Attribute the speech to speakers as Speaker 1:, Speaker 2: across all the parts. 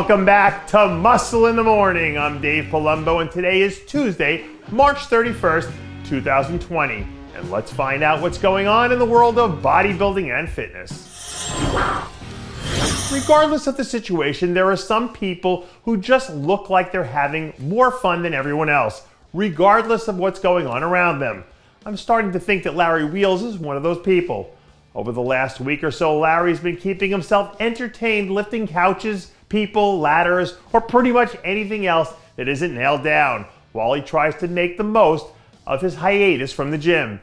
Speaker 1: Welcome back to Muscle in the Morning. I'm Dave Palumbo, and today is Tuesday, March 31st, 2020. And let's find out what's going on in the world of bodybuilding and fitness. Regardless of the situation, there are some people who just look like they're having more fun than everyone else, regardless of what's going on around them. I'm starting to think that Larry Wheelz is one of those people. Over the last week or so, Larry's been keeping himself entertained lifting couches, people, ladders, or pretty much anything else that isn't nailed down, while he tries to make the most of his hiatus from the gym.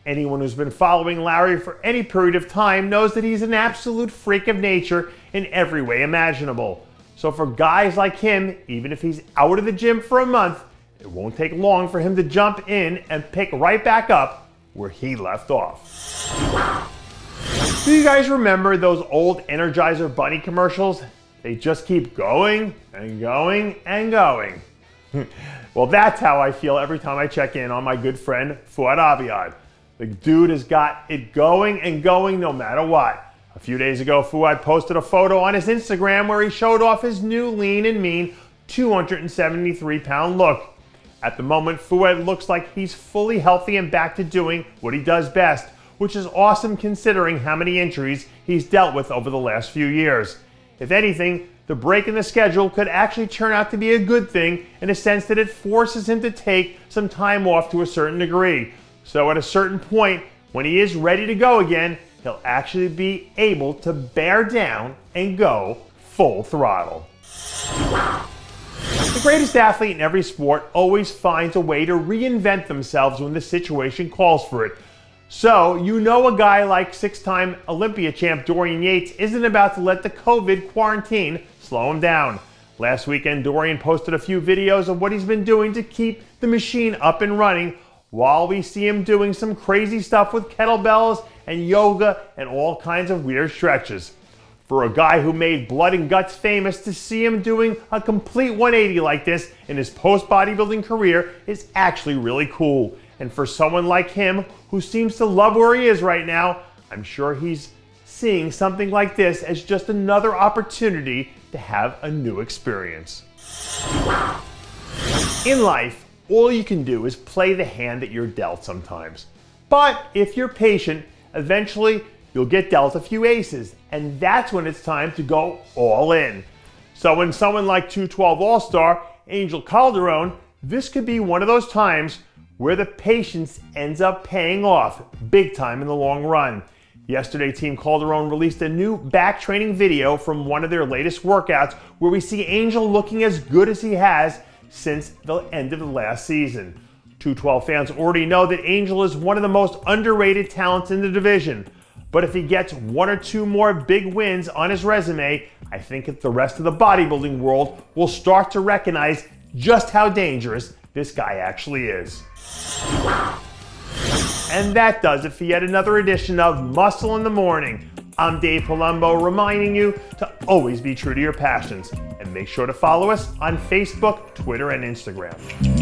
Speaker 1: Anyone who's been following Larry for any period of time knows that he's an absolute freak of nature in every way imaginable. So for guys like him, even if he's out of the gym for a month, it won't take long for him to jump in and pick right back up where he left off. Do you guys remember those old Energizer Bunny commercials? They just keep going and going and going. Well, that's how I feel every time I check in on my good friend Fouad Abiad. The dude has got it going and going no matter what. A few days ago, Fouad posted a photo on his Instagram where he showed off his new lean and mean 273-pound look. At the moment, Fouad looks like he's fully healthy and back to doing what he does best, which is awesome considering how many injuries he's dealt with over the last few years. If anything, the break in the schedule could actually turn out to be a good thing in a sense that it forces him to take some time off to a certain degree. So at a certain point, when he is ready to go again, he'll actually be able to bear down and go full throttle. The greatest athlete in every sport always finds a way to reinvent themselves when the situation calls for it. So, you know a guy like six-time Olympia champ Dorian Yates isn't about to let the COVID quarantine slow him down. Last weekend, Dorian posted a few videos of what he's been doing to keep the machine up and running, while we see him doing some crazy stuff with kettlebells and yoga and all kinds of weird stretches. For a guy who made blood and guts famous, to see him doing a complete 180 like this in his post-bodybuilding career is actually really cool. And for someone like him, who seems to love where he is right now, I'm sure he's seeing something like this as just another opportunity to have a new experience. In life, all you can do is play the hand that you're dealt sometimes. But if you're patient, eventually you'll get dealt a few aces, and that's when it's time to go all in. So when someone like 212 All-Star Angel Calderon, this could be one of those times where the patience ends up paying off big time in the long run. Yesterday, Team Calderon released a new back training video from one of their latest workouts where we see Angel looking as good as he has since the end of the last season. 212 fans already know that Angel is one of the most underrated talents in the division. But if he gets one or two more big wins on his resume, I think that the rest of the bodybuilding world will start to recognize just how dangerous this guy actually is. And that does it for yet another edition of Muscle in the Morning. I'm Dave Palumbo, reminding you to always be true to your passions. And make sure to follow us on Facebook, Twitter, and Instagram.